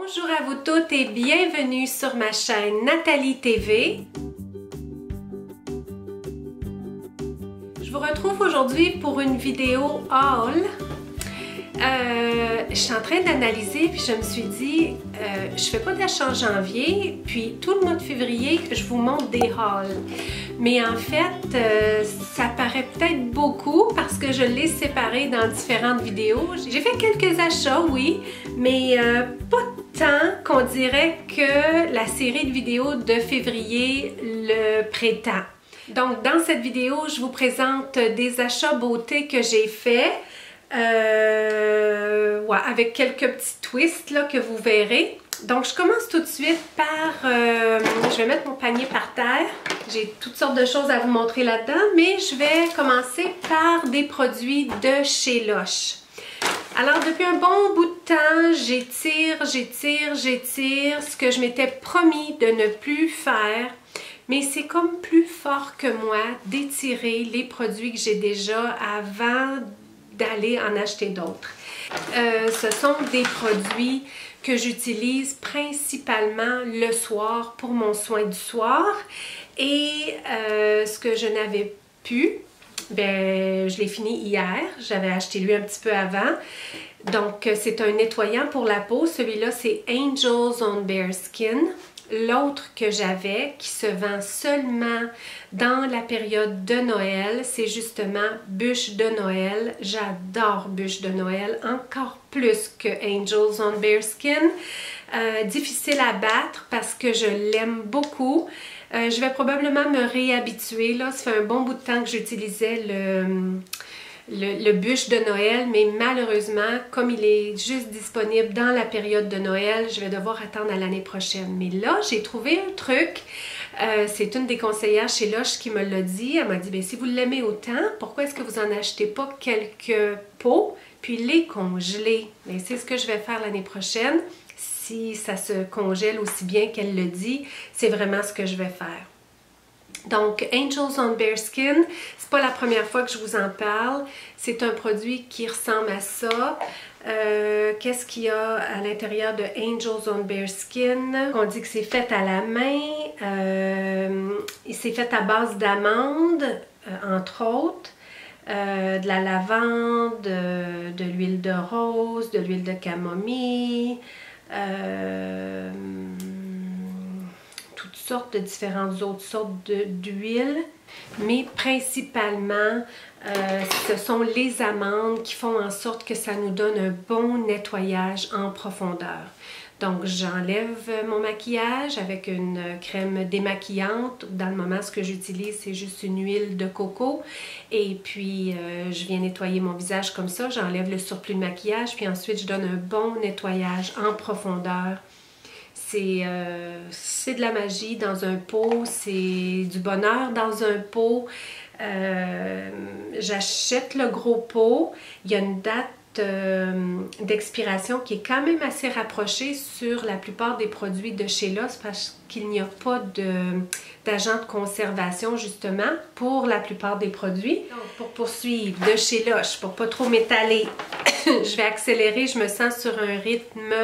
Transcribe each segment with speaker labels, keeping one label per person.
Speaker 1: Bonjour à vous toutes et bienvenue sur ma chaîne Nathalie TV. Je vous retrouve aujourd'hui pour une vidéo haul. Je suis en train d'analyser puis je me suis dit, je fais pas d'achat en janvier, puis tout le mois de février, je vous montre des hauls. Mais en fait, ça paraît peut-être beaucoup parce que je l'ai séparé dans différentes vidéos. J'ai fait quelques achats, oui, mais pas tant qu'on dirait que la série de vidéos de février le prétend. Donc, dans cette vidéo, je vous présente des achats beauté que j'ai faits. Ouais, avec quelques petits twists là, que vous verrez. Donc, je commence tout de suite par... je vais mettre mon panier par terre. J'ai toutes sortes de choses à vous montrer là-dedans, mais je vais commencer par des produits de chez Lush. Alors, depuis un bon bout de temps, j'étire ce que je m'étais promis de ne plus faire. Mais c'est comme plus fort que moi d'étirer les produits que j'ai déjà avant d'aller en acheter d'autres. Ce sont des produits que j'utilise principalement le soir pour mon soin du soir et ce que je n'avais pu, ben, je l'ai fini hier, j'avais acheté lui un petit peu avant. Donc c'est un nettoyant pour la peau, celui-là c'est Angels on Bare Skin. L'autre que j'avais, qui se vend seulement dans la période de Noël, c'est justement Bûche de Noël. J'adore Bûche de Noël, encore plus que Angels on Bare Skin. Difficile à battre parce que je l'aime beaucoup. Je vais probablement me réhabituer. Là, ça fait un bon bout de temps que j'utilisais le bûche de Noël, mais malheureusement, comme il est juste disponible dans la période de Noël, je vais devoir attendre à l'année prochaine. Mais là, j'ai trouvé un truc. C'est une des conseillères chez Lush qui me l'a dit. Elle m'a dit, bien, si vous l'aimez autant, pourquoi est-ce que vous n'en achetez pas quelques pots, puis les congeler? Mais c'est ce que je vais faire l'année prochaine. Si ça se congèle aussi bien qu'elle le dit, c'est vraiment ce que je vais faire. Donc, Angels on Bare Skin, c'est pas la première fois que je vous en parle. C'est un produit qui ressemble à ça. Qu'est-ce qu'il y a à l'intérieur de Angels on Bare Skin? On dit que c'est fait à la main. C'est fait à base d'amandes, entre autres. De la lavande, de l'huile de rose, de l'huile de camomille. Sortes de différentes autres sortes d'huile, mais principalement ce sont les amandes qui font en sorte que ça nous donne un bon nettoyage en profondeur. Donc j'enlève mon maquillage avec une crème démaquillante. Dans le moment, ce que j'utilise, c'est juste une huile de coco. Et puis je viens nettoyer mon visage comme ça. J'enlève le surplus de maquillage, puis ensuite je donne un bon nettoyage en profondeur. C'est de la magie dans un pot, c'est du bonheur dans un pot. J'achète le gros pot. Il y a une date d'expiration qui est quand même assez rapprochée sur la plupart des produits de chez Lush parce qu'il n'y a pas d'agent de conservation justement pour la plupart des produits. Donc, pour poursuivre de chez Lush, pour pas trop m'étaler, je vais accélérer, je me sens sur un rythme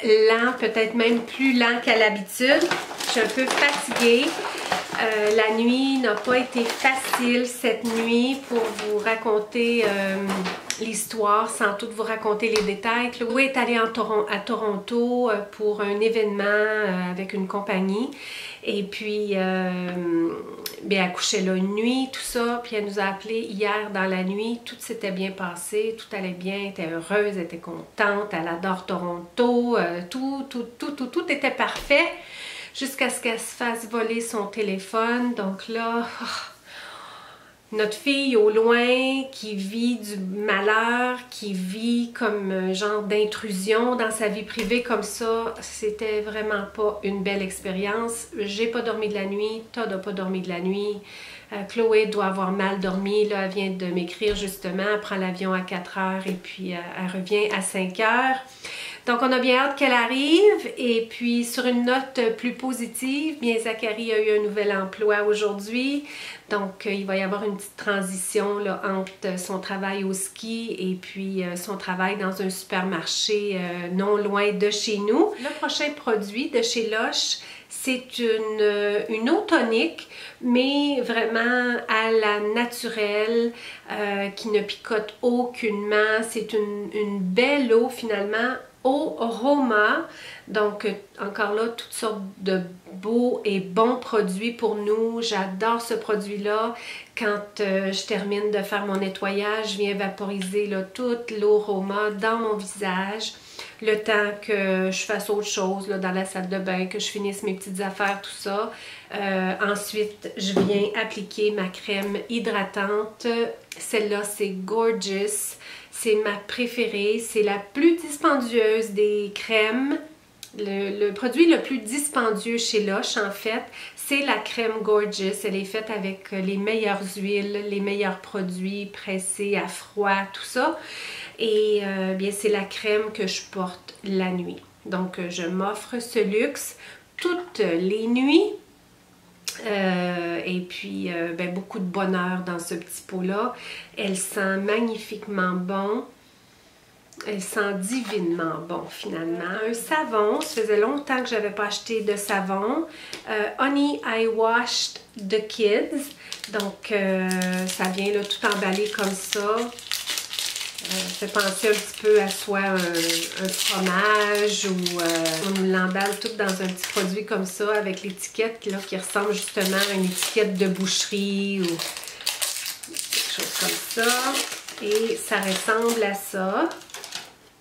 Speaker 1: lent, peut-être même plus lent qu'à l'habitude. Je suis un peu fatiguée. La nuit n'a pas été facile cette nuit pour vous raconter l'histoire sans tout vous raconter les détails. Chloé est allée à Toronto pour un événement avec une compagnie et puis elle couchait là une nuit, tout ça, puis elle nous a appelé hier dans la nuit, tout s'était bien passé, tout allait bien, elle était heureuse, elle était contente, elle adore Toronto, tout était parfait. Jusqu'à ce qu'elle se fasse voler son téléphone. Donc là, notre fille au loin qui vit du malheur, qui vit comme un genre d'intrusion dans sa vie privée comme ça, c'était vraiment pas une belle expérience. J'ai pas dormi de la nuit, Todd n'a pas dormi de la nuit. Chloé doit avoir mal dormi, là, elle vient de m'écrire justement, elle prend l'avion à 4 heures et puis elle revient à 5 heures. Donc on a bien hâte qu'elle arrive et puis sur une note plus positive, bien Zachary a eu un nouvel emploi aujourd'hui. Donc il va y avoir une petite transition là, entre son travail au ski et puis son travail dans un supermarché non loin de chez nous. Le prochain produit de chez Lush, c'est une eau tonique, mais vraiment à la naturelle, qui ne picote aucunement. C'est une belle eau finalement, eau Roma. Donc encore là, toutes sortes de beaux et bons produits pour nous. J'adore ce produit-là. Quand je termine de faire mon nettoyage, je viens vaporiser là, toute l'eau Roma dans mon visage. Le temps que je fasse autre chose là, dans la salle de bain, que je finisse mes petites affaires, tout ça. Ensuite, je viens appliquer ma crème hydratante. Celle-là, c'est Gorgeous. C'est ma préférée. C'est la plus dispendieuse des crèmes. Le produit le plus dispendieux chez Lush, en fait, c'est la crème Gorgeous. Elle est faite avec les meilleures huiles, les meilleurs produits pressés à froid, tout ça. Et bien c'est la crème que je porte la nuit. Donc je m'offre ce luxe toutes les nuits. Et puis ben, beaucoup de bonheur dans ce petit pot-là. Elle sent magnifiquement bon. Elle sent divinement bon finalement. Un savon, ça faisait longtemps que je n'avais pas acheté de savon. Honey I Washed the Kids. Donc ça vient là tout emballé comme ça. Ça fait penser un petit peu à soit un fromage ou on nous l'emballe tout dans un petit produit comme ça avec l'étiquette qui ressemble justement à une étiquette de boucherie ou quelque chose comme ça. Et ça ressemble à ça.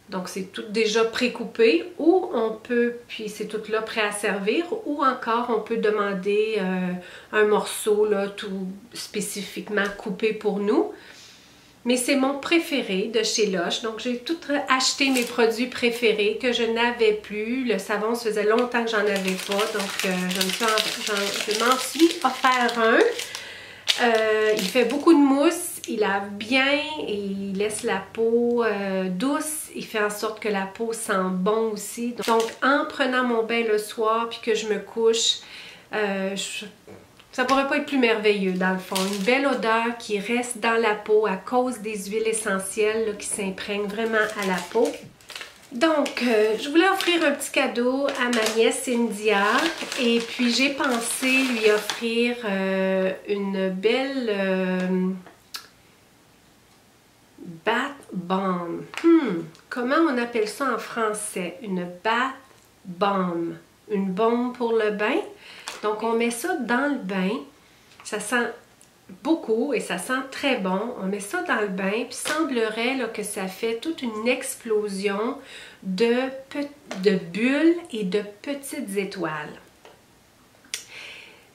Speaker 1: Donc c'est tout déjà pré-coupé ou on peut, puis c'est tout là prêt à servir, ou encore on peut demander un morceau là tout spécifiquement coupé pour nous. Mais c'est mon préféré de chez Lush. Donc, j'ai tout acheté mes produits préférés que je n'avais plus. Le savon, ça faisait longtemps que j'en avais pas. Donc, je m'en suis offert un. Il fait beaucoup de mousse. Il lave bien et il laisse la peau douce. Il fait en sorte que la peau sent bon aussi. Donc, en prenant mon bain le soir puis que je me couche, ça pourrait pas être plus merveilleux dans le fond. Une belle odeur qui reste dans la peau à cause des huiles essentielles là, qui s'imprègnent vraiment à la peau. Donc, je voulais offrir un petit cadeau à ma nièce India et puis j'ai pensé lui offrir une belle bath bomb. Comment on appelle ça en français? Une bath bomb. Une bombe pour le bain. Donc, on met ça dans le bain. Ça sent beaucoup et ça sent très bon. On met ça dans le bain, puis semblerait là, que ça fait toute une explosion de bulles et de petites étoiles.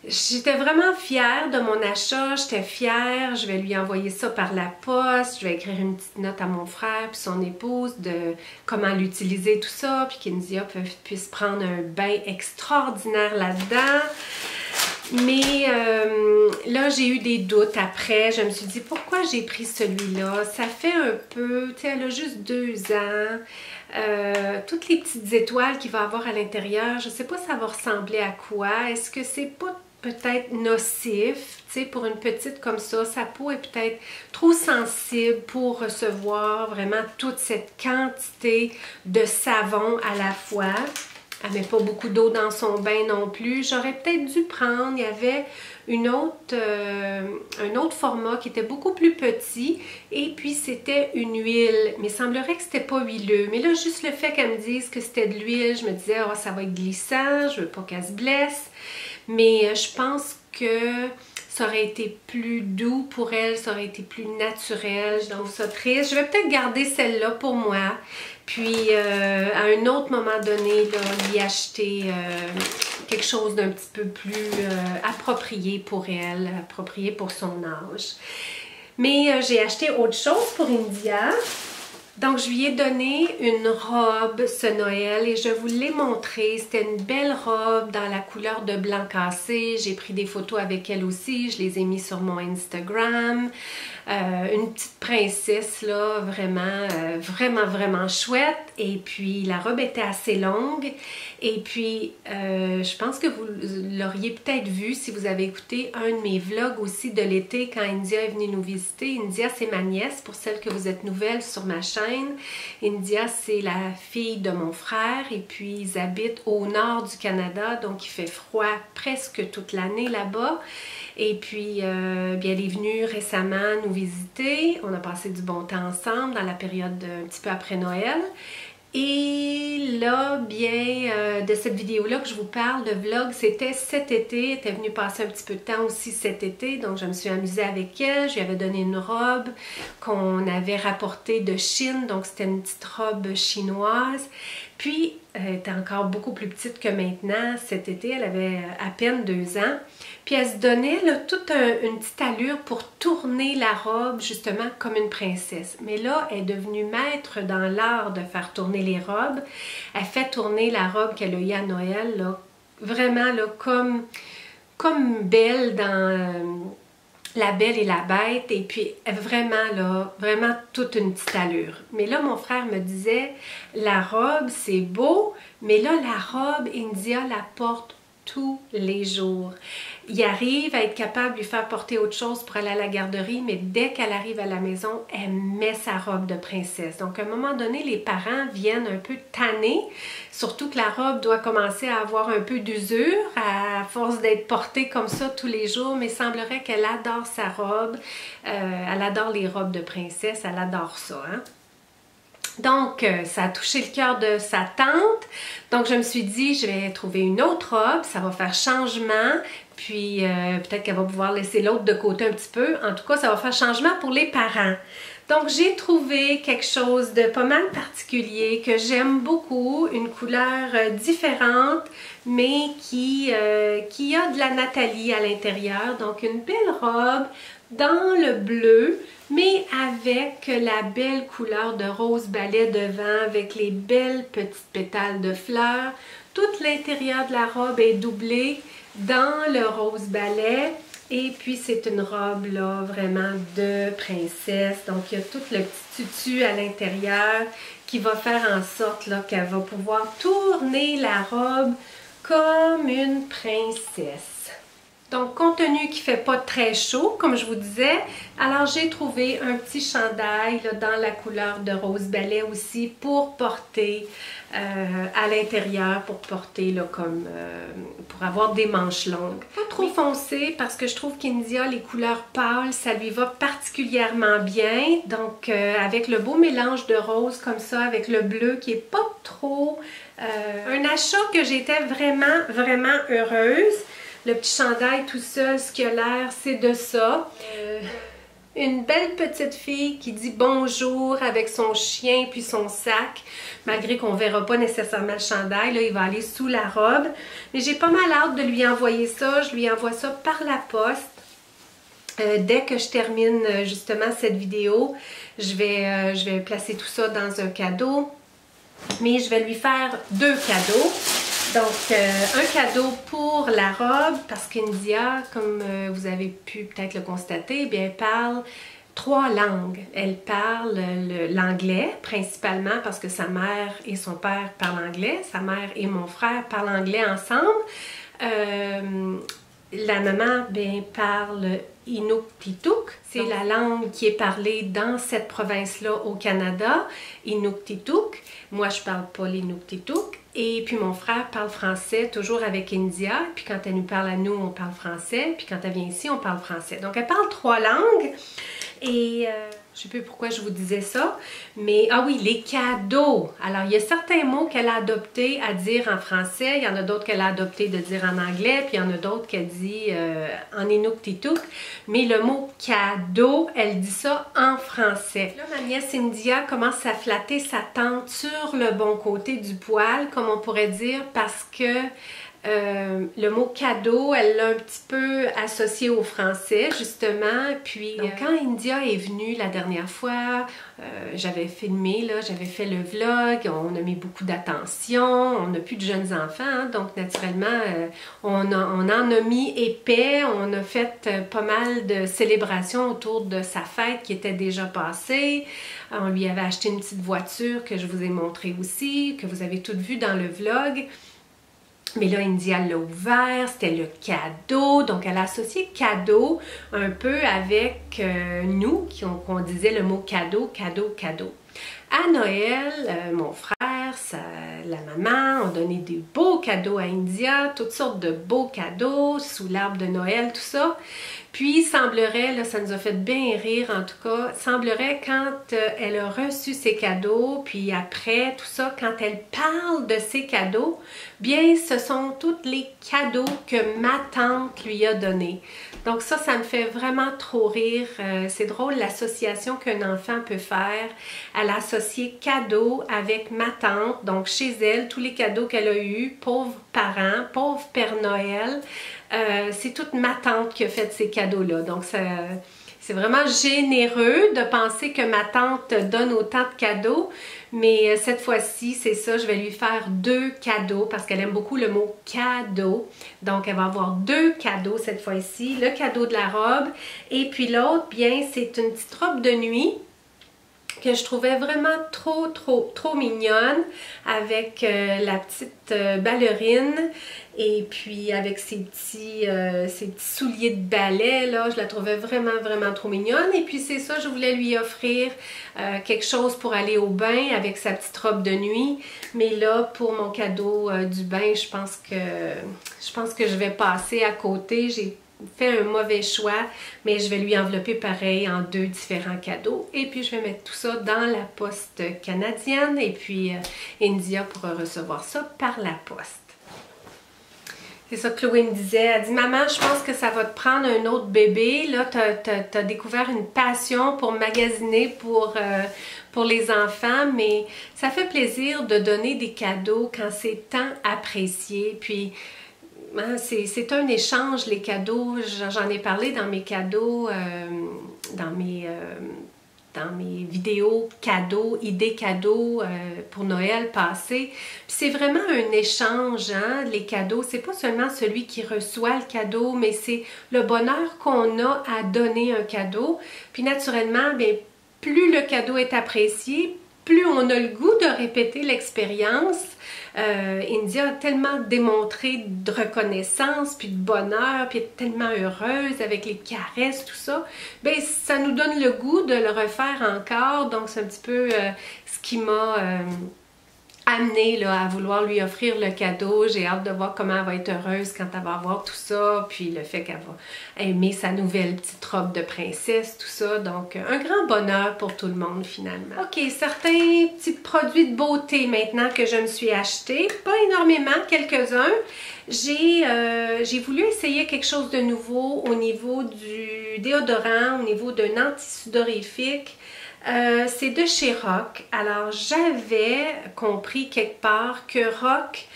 Speaker 1: J'étais vraiment fière de mon achat, j'étais fière, je vais lui envoyer ça par la poste, je vais écrire une petite note à mon frère puis son épouse de comment l'utiliser tout ça, puis qu'India puisse prendre un bain extraordinaire là-dedans. Mais là, j'ai eu des doutes après, je me suis dit pourquoi j'ai pris celui-là, ça fait un peu, tu sais, elle a juste 2 ans. Toutes les petites étoiles qu'il va avoir à l'intérieur, je ne sais pas ça va ressembler à quoi. Est-ce que c'est pas peut-être nocif, tu sais, pour une petite comme ça? Sa peau est peut-être trop sensible pour recevoir vraiment toute cette quantité de savon à la fois. Elle met pas beaucoup d'eau dans son bain non plus. J'aurais peut-être dû prendre, il y avait un autre format qui était beaucoup plus petit et puis c'était une huile, mais il semblerait que c'était pas huileux. Mais là, juste le fait qu'elle me dise que c'était de l'huile, je me disais, oh, ça va être glissant, je veux pas qu'elle se blesse. Mais je pense que ça aurait été plus doux pour elle, ça aurait été plus naturel. Je trouve ça triste. Je vais peut-être garder celle-là pour moi. Puis, à un autre moment donné, là, lui acheter quelque chose d'un petit peu plus approprié pour elle, approprié pour son âge. Mais j'ai acheté autre chose pour India. Donc, je lui ai donné une robe ce Noël et je vous l'ai montrée. C'était une belle robe dans la couleur de blanc cassé. J'ai pris des photos avec elle aussi. Je les ai mis sur mon Instagram. Une petite princesse, là, vraiment chouette. Et puis, la robe était assez longue. Et puis, je pense que vous l'auriez peut-être vu si vous avez écouté un de mes vlogs aussi de l'été quand India est venue nous visiter. India, c'est ma nièce, pour celles que vous êtes nouvelles sur ma chaîne. India, c'est la fille de mon frère. Et puis, ils habitent au nord du Canada, donc il fait froid presque toute l'année là-bas. Et puis, bien, elle est venue récemment nous visiter. On a passé du bon temps ensemble dans la période un petit peu après Noël. Et là, bien, de cette vidéo-là que je vous parle, le vlog, c'était cet été. Elle était venue passer un petit peu de temps aussi cet été. Donc, je me suis amusée avec elle. Je lui avais donné une robe qu'on avait rapportée de Chine. Donc, c'était une petite robe chinoise. Puis, elle était encore beaucoup plus petite que maintenant. Cet été, elle avait à peine 2 ans. Puis, elle se donnait là, toute une petite allure pour tourner la robe, justement, comme une princesse. Mais là, elle est devenue maître dans l'art de faire tourner les robes. Elle fait tourner la robe qu'elle a eue à Noël, là, vraiment là, comme Belle dans La Belle et la Bête. Et puis, vraiment, là, vraiment toute une petite allure. Mais là, mon frère me disait, la robe, c'est beau, mais là, la robe, India la porte tous les jours. Il arrive à être capable de lui faire porter autre chose pour aller à la garderie, mais dès qu'elle arrive à la maison, elle met sa robe de princesse. Donc, à un moment donné, les parents viennent un peu tannés, surtout que la robe doit commencer à avoir un peu d'usure à force d'être portée comme ça tous les jours, mais il semblerait qu'elle adore sa robe, elle adore les robes de princesse, elle adore ça, hein? Donc, ça a touché le cœur de sa tante. Donc, je me suis dit, je vais trouver une autre robe, ça va faire changement. Puis, peut-être qu'elle va pouvoir laisser l'autre de côté un petit peu. En tout cas, ça va faire changement pour les parents. Donc, j'ai trouvé quelque chose de pas mal particulier que j'aime beaucoup. Une couleur différente, mais qui a de la Nathalie à l'intérieur. Donc, une belle robe dans le bleu, mais avec la belle couleur de rose balai devant, avec les belles petites pétales de fleurs. Tout l'intérieur de la robe est doublé dans le rose balai. Et puis, c'est une robe, là, vraiment de princesse. Donc, il y a tout le petit tutu à l'intérieur qui va faire en sorte, là, qu'elle va pouvoir tourner la robe comme une princesse. Donc, compte tenu qu'il ne fait pas très chaud, comme je vous disais, alors j'ai trouvé un petit chandail là, dans la couleur de rose balai aussi pour porter à l'intérieur, pour porter là, comme pour avoir des manches longues. Pas trop foncé parce que je trouve qu'India, les couleurs pâles, ça lui va particulièrement bien. Donc, avec le beau mélange de rose comme ça, avec le bleu qui est pas trop... un achat que j'étais vraiment heureuse. Le petit chandail tout seul, ce qui a l'air, c'est de ça. Une belle petite fille qui dit bonjour avec son chien puis son sac. Malgré qu'on ne verra pas nécessairement le chandail, là, il va aller sous la robe. Mais j'ai pas mal hâte de lui envoyer ça. Je lui envoie ça par la poste. Dès que je termine justement cette vidéo, je vais placer tout ça dans un cadeau. Mais je vais lui faire 2 cadeaux. Donc, un cadeau pour la robe, parce qu'India, comme vous avez pu peut-être le constater, eh bien, elle parle 3 langues. Elle parle l'anglais, principalement parce que sa mère et son père parlent anglais. Sa mère et mon frère parlent anglais ensemble. La maman, bien, parle Inuktitut. C'est la langue qui est parlée dans cette province-là au Canada, Inuktitut. Moi, je parle pas l'Inuktitut. Et puis mon frère parle français, toujours avec India. Puis quand elle nous parle à nous, on parle français. Puis quand elle vient ici, on parle français. Donc elle parle 3 langues. Et je ne sais plus pourquoi je vous disais ça. Mais, ah oui, les cadeaux. Alors, il y a certains mots qu'elle a adoptés à dire en français. Il y en a d'autres qu'elle a adoptés de dire en anglais. Puis il y en a d'autres qu'elle dit en Inuktitut. Mais le mot cadeau, elle dit ça en français. Là, ma nièce India commence à flatter sa tante sur le bon côté du poil, comme on pourrait dire, parce que Le mot cadeau, elle l'a un petit peu associé au français, justement. Puis, quand India est venue la dernière fois, j'avais filmé, là, j'avais fait le vlog, on a mis beaucoup d'attention, on n'a plus de jeunes enfants, hein, donc naturellement, on en a mis épais, on a fait pas mal de célébrations autour de sa fête qui était déjà passée. On lui avait acheté une petite voiture que je vous ai montrée aussi, que vous avez toutes vues dans le vlog. Mais là, India l'a ouvert, c'était le cadeau. Donc, elle a associé cadeau un peu avec nous, qu'on disait le mot cadeau, cadeau, cadeau. À Noël, mon frère, la maman ont donné des beaux cadeaux à India, toutes sortes de beaux cadeaux, sous l'arbre de Noël, tout ça. Puis, semblerait, là, ça nous a fait bien rire en tout cas, semblerait quand elle a reçu ses cadeaux, puis après, tout ça, quand elle parle de ses cadeaux, bien, ce sont tous les cadeaux que ma tante lui a donnés. Donc ça me fait vraiment trop rire. C'est drôle l'association qu'un enfant peut faire. Elle a associé cadeaux avec ma tante. Donc chez elle, tous les cadeaux qu'elle a eus, pauvres parents, pauvre Père Noël, c'est toute ma tante qui a fait ces cadeaux-là. Donc c'est vraiment généreux de penser que ma tante donne autant de cadeaux, mais cette fois-ci, c'est ça, je vais lui faire 2 cadeaux parce qu'elle aime beaucoup le mot cadeau. Donc, elle va avoir 2 cadeaux cette fois-ci, le cadeau de la robe et puis l'autre, bien, c'est une petite robe de nuit que je trouvais vraiment trop mignonne avec la petite ballerine et puis avec ses petits souliers de ballet là, je la trouvais vraiment trop mignonne et puis c'est ça, je voulais lui offrir quelque chose pour aller au bain avec sa petite robe de nuit, mais là pour mon cadeau du bain, je pense que je vais passer à côté. J'ai fait un mauvais choix, mais je vais lui envelopper pareil en 2 différents cadeaux et puis je vais mettre tout ça dans la poste canadienne et puis India pourra recevoir ça par la poste. C'est ça que Chloé me disait, elle dit « Maman, je pense que ça va te prendre un autre bébé, là t'as découvert une passion pour magasiner pour les enfants, mais ça fait plaisir de donner des cadeaux quand c'est tant apprécié, puis c'est un échange, les cadeaux. J'en ai parlé dans mes cadeaux, dans mes vidéos cadeaux, idées cadeaux pour Noël passé. Puis c'est vraiment un échange, hein, les cadeaux. C'est pas seulement celui qui reçoit le cadeau, mais c'est le bonheur qu'on a à donner un cadeau. Puis naturellement, bien, plus le cadeau est apprécié, plus on a le goût de répéter l'expérience. India a tellement démontré de reconnaissance, puis de bonheur, puis elle est tellement heureuse avec les caresses, tout ça. Bien, ça nous donne le goût de le refaire encore. Donc, c'est un petit peu ce qui m'a amenée là, à vouloir lui offrir le cadeau. J'ai hâte de voir comment elle va être heureuse quand elle va avoir tout ça, puis le fait qu'elle va aimer sa nouvelle petite robe de princesse, tout ça. Donc, un grand bonheur pour tout le monde finalement. Ok, certains petits produits de beauté maintenant que je me suis acheté, pas énormément, quelques-uns. J'ai voulu essayer quelque chose de nouveau au niveau du déodorant, au niveau d'un anti-sudorifique. C'est de chez Rock. Alors, j'avais compris quelque part que Rock,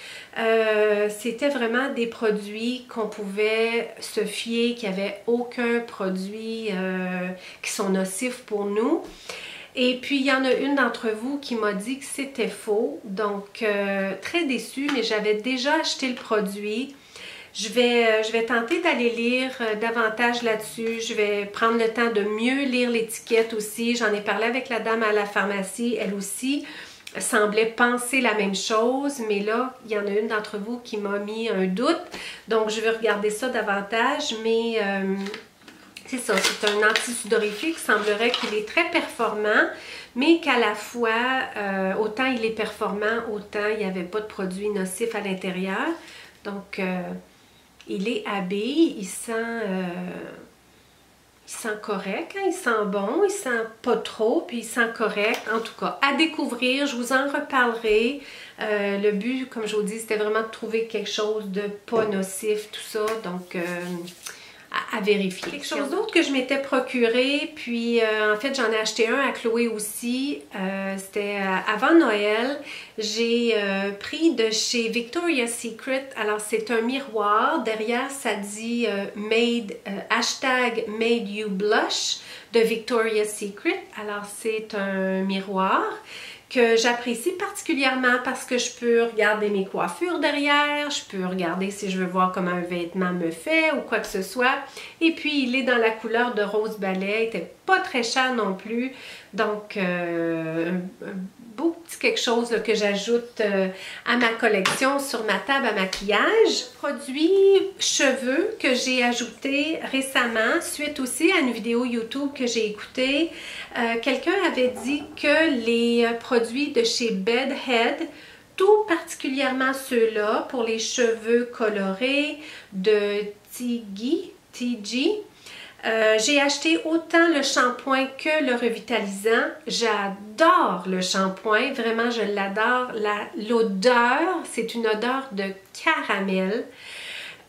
Speaker 1: c'était vraiment des produits qu'on pouvait se fier, qu'il n'y avait aucun produit qui sont nocifs pour nous. Et puis, il y en a une d'entre vous qui m'a dit que c'était faux. Donc, très déçue, mais j'avais déjà acheté le produit. Je vais tenter d'aller lire davantage là-dessus. Je vais prendre le temps de mieux lire l'étiquette aussi. J'en ai parlé avec la dame à la pharmacie. Elle aussi semblait penser la même chose. Mais là, il y en a une d'entre vous qui m'a mis un doute. Donc, je vais regarder ça davantage. Mais c'est ça, c'est un anti-sudorifique. Il semblerait qu'il est très performant. Mais qu'à la fois, autant il est performant, autant il n'y avait pas de produits nocifs à l'intérieur. Donc, il est habillé, il sent correct, hein? Il sent bon, il sent pas trop, puis il sent correct. En tout cas, à découvrir, je vous en reparlerai. Le but, comme je vous dis, c'était vraiment de trouver quelque chose de pas nocif, tout ça. Donc, à vérifier. Quelque chose d'autre que je m'étais procuré, puis en fait j'en ai acheté un à Chloé aussi, c'était avant Noël. J'ai pris de chez Victoria's Secret, alors c'est un miroir, derrière ça dit hashtag Made You Blush de Victoria's Secret, alors c'est un miroir que j'apprécie particulièrement parce que je peux regarder mes coiffures derrière, je peux regarder si je veux voir comment un vêtement me fait ou quoi que ce soit. Et puis, il est dans la couleur de rose balai, il n'était pas très cher non plus. Donc, un beau petit quelque chose là, que j'ajoute à ma collection sur ma table à maquillage. Produit cheveux que j'ai ajouté récemment, suite aussi à une vidéo YouTube que j'ai écoutée. Quelqu'un avait dit que les produits de chez Bedhead, tout particulièrement ceux-là pour les cheveux colorés de TG, j'ai acheté autant le shampoing que le revitalisant. J'adore le shampoing, vraiment je l'adore. L'odeur, c'est une odeur de caramel.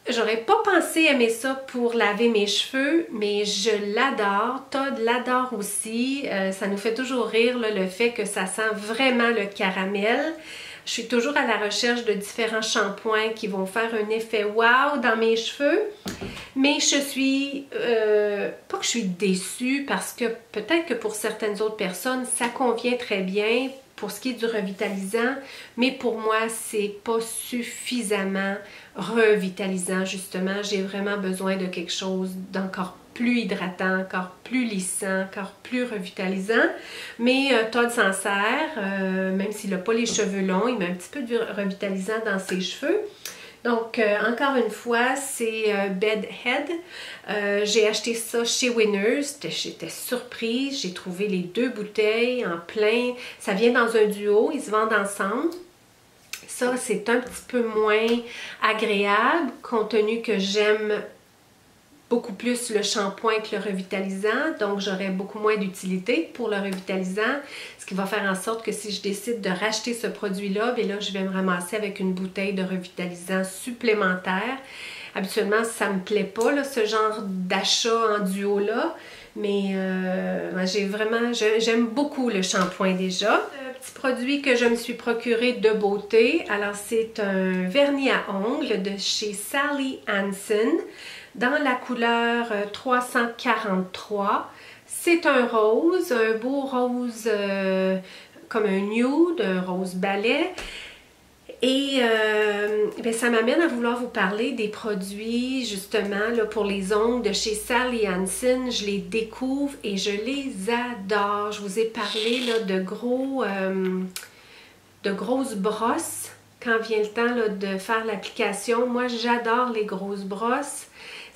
Speaker 1: J'aurais pas pensé aimer ça pour laver mes cheveux, mais je l'adore. Todd l'adore aussi. Ça nous fait toujours rire là, le fait que ça sent vraiment le caramel. Je suis toujours à la recherche de différents shampoings qui vont faire un effet wow dans mes cheveux. Mais je suis, pas que je suis déçue parce que peut-être que pour certaines autres personnes, ça convient très bien pour ce qui est du revitalisant. Mais pour moi, c'est pas suffisamment revitalisant justement. J'ai vraiment besoin de quelque chose d'encore plus hydratant, encore plus lissant, encore plus revitalisant. Mais Todd s'en sert, même s'il n'a pas les cheveux longs, il met un petit peu de revitalisant dans ses cheveux. Donc, encore une fois, c'est Bedhead. J'ai acheté ça chez Winners. J'étais surprise. J'ai trouvé les deux bouteilles en plein. Ça vient dans un duo. Ils se vendent ensemble. Ça, c'est un petit peu moins agréable, compte tenu que j'aime beaucoup plus le shampoing que le revitalisant, donc j'aurai beaucoup moins d'utilité pour le revitalisant, ce qui va faire en sorte que si je décide de racheter ce produit-là, bien là, je vais me ramasser avec une bouteille de revitalisant supplémentaire. Habituellement, ça me plaît pas, là, ce genre d'achat en duo-là, mais j'aime beaucoup le shampoing déjà. Petit produit que je me suis procuré de beauté, alors c'est un vernis à ongles de chez Sally Hansen, dans la couleur 343. C'est un rose, un beau rose comme un nude, un rose balai. Et ça m'amène à vouloir vous parler des produits justement là, pour les ongles de chez Sally Hansen. Je les découvre et je les adore. Je vous ai parlé là, de grosses brosses quand vient le temps là, de faire l'application. Moi, j'adore les grosses brosses.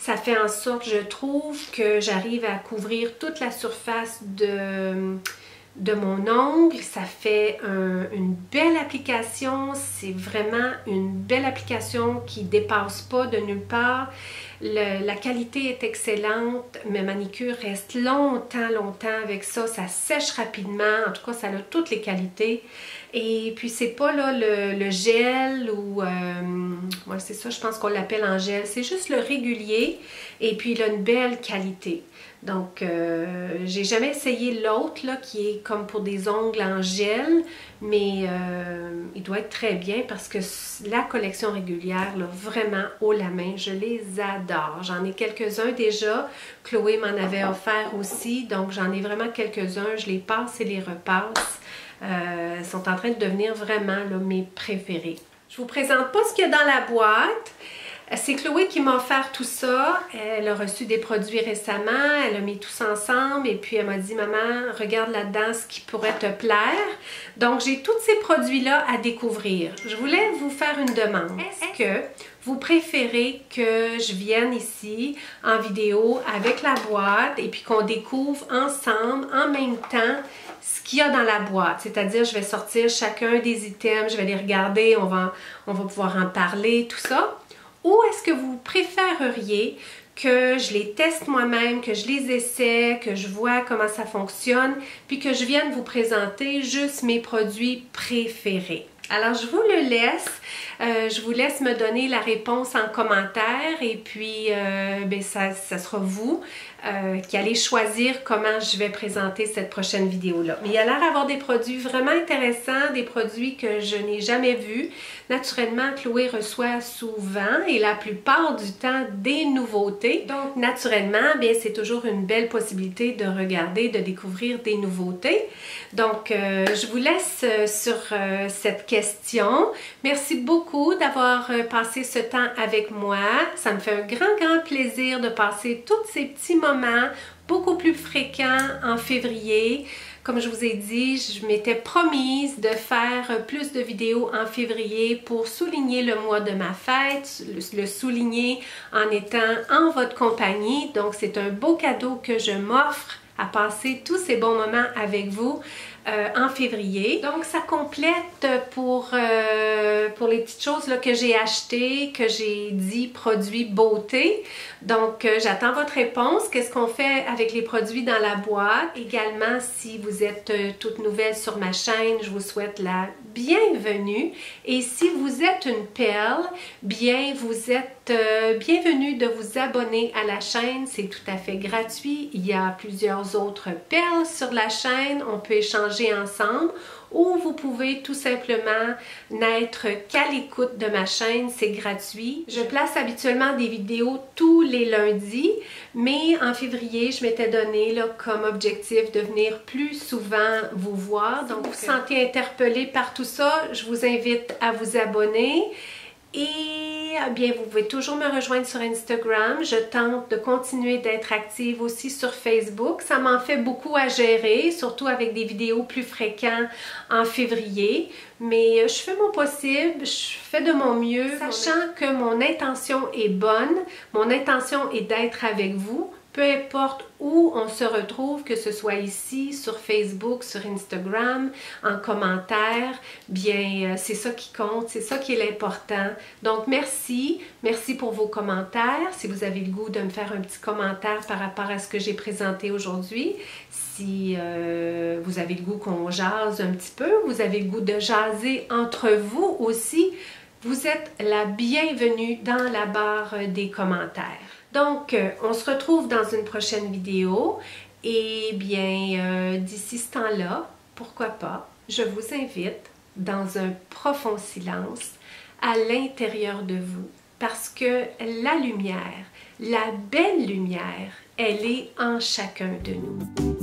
Speaker 1: Ça fait en sorte, je trouve, que j'arrive à couvrir toute la surface de mon ongle. Ça fait une belle application. C'est vraiment une belle application qui ne dépasse pas de nulle part. La qualité est excellente. Mes manicures restent longtemps avec ça. Ça sèche rapidement. En tout cas, ça a toutes les qualités. Et puis, c'est pas là le gel ou... ouais, c'est ça, je pense qu'on l'appelle en gel. C'est juste le régulier. Et puis, il a une belle qualité. Donc, j'ai jamais essayé l'autre, là, qui est comme pour des ongles en gel. Mais il doit être très bien parce que la collection régulière, là, vraiment haut la main, je les adore. J'en ai quelques-uns déjà. Chloé m'en avait offert aussi. Donc, j'en ai vraiment quelques-uns. Je les passe et les repasse. Ils sont en train de devenir vraiment là, mes préférés. Je vous présente pas ce qu'il y a dans la boîte. C'est Chloé qui m'a offert tout ça. Elle a reçu des produits récemment. Elle a mis tous ensemble et puis elle m'a dit « Maman, regarde là-dedans ce qui pourrait te plaire. » Donc, j'ai tous ces produits-là à découvrir. Je voulais vous faire une demande. Est-ce que vous préférez que je vienne ici en vidéo avec la boîte et puis qu'on découvre ensemble en même temps ce qu'il y a dans la boîte? C'est-à-dire, je vais sortir chacun des items, je vais les regarder, on va pouvoir en parler, tout ça. Ou est-ce que vous préféreriez que je les teste moi-même, que je les essaie, que je vois comment ça fonctionne, puis que je vienne vous présenter juste mes produits préférés? Alors, je vous le laisse. Je vous laisse me donner la réponse en commentaire et puis ça sera vous qui allez choisir comment je vais présenter cette prochaine vidéo-là. Mais il a l'air d'avoir des produits vraiment intéressants, des produits que je n'ai jamais vus. Naturellement, Chloé reçoit souvent et la plupart du temps des nouveautés. Donc, naturellement, bien, c'est toujours une belle possibilité de regarder, de découvrir des nouveautés. Donc, je vous laisse sur cette question. Merci beaucoup d'avoir passé ce temps avec moi. Ça me fait un grand plaisir de passer tous ces petits moments beaucoup plus fréquents en février. Comme je vous ai dit, je m'étais promise de faire plus de vidéos en février pour souligner le mois de ma fête, le souligner en étant en votre compagnie. Donc, c'est un beau cadeau que je m'offre à passer tous ces bons moments avec vous en février. Donc, ça complète pour les petites choses là, que j'ai achetées, que j'ai dit produits beauté. Donc, j'attends votre réponse. Qu'est-ce qu'on fait avec les produits dans la boîte? Également, si vous êtes toute nouvelle sur ma chaîne, je vous souhaite la bienvenue. Et si vous êtes une perle, bien, vous êtes bienvenue de vous abonner à la chaîne. C'est tout à fait gratuit. Il y a plusieurs autres perles sur la chaîne. On peut échanger ensemble ou vous pouvez tout simplement n'être qu'à l'écoute de ma chaîne, c'est gratuit. Je place habituellement des vidéos tous les lundis, mais en février, je m'étais donné là, comme objectif de venir plus souvent vous voir. Donc, si vous vous sentez interpellé par tout ça, je vous invite à vous abonner. Et bien, vous pouvez toujours me rejoindre sur Instagram. Je tente de continuer d'être active aussi sur Facebook. Ça m'en fait beaucoup à gérer, surtout avec des vidéos plus fréquentes en février. Mais je fais mon possible, je fais de mon mieux, sachant que mon intention est bonne. Mon intention est d'être avec vous. Peu importe où on se retrouve, que ce soit ici, sur Facebook, sur Instagram, en commentaire, bien, c'est ça qui compte, c'est ça qui est l'important. Donc, merci. Merci pour vos commentaires. Si vous avez le goût de me faire un petit commentaire par rapport à ce que j'ai présenté aujourd'hui, si vous avez le goût qu'on jase un petit peu, vous avez le goût de jaser entre vous aussi, vous êtes la bienvenue dans la barre des commentaires. Donc, on se retrouve dans une prochaine vidéo et bien, d'ici ce temps-là, pourquoi pas, je vous invite dans un profond silence à l'intérieur de vous parce que la lumière, la belle lumière, elle est en chacun de nous.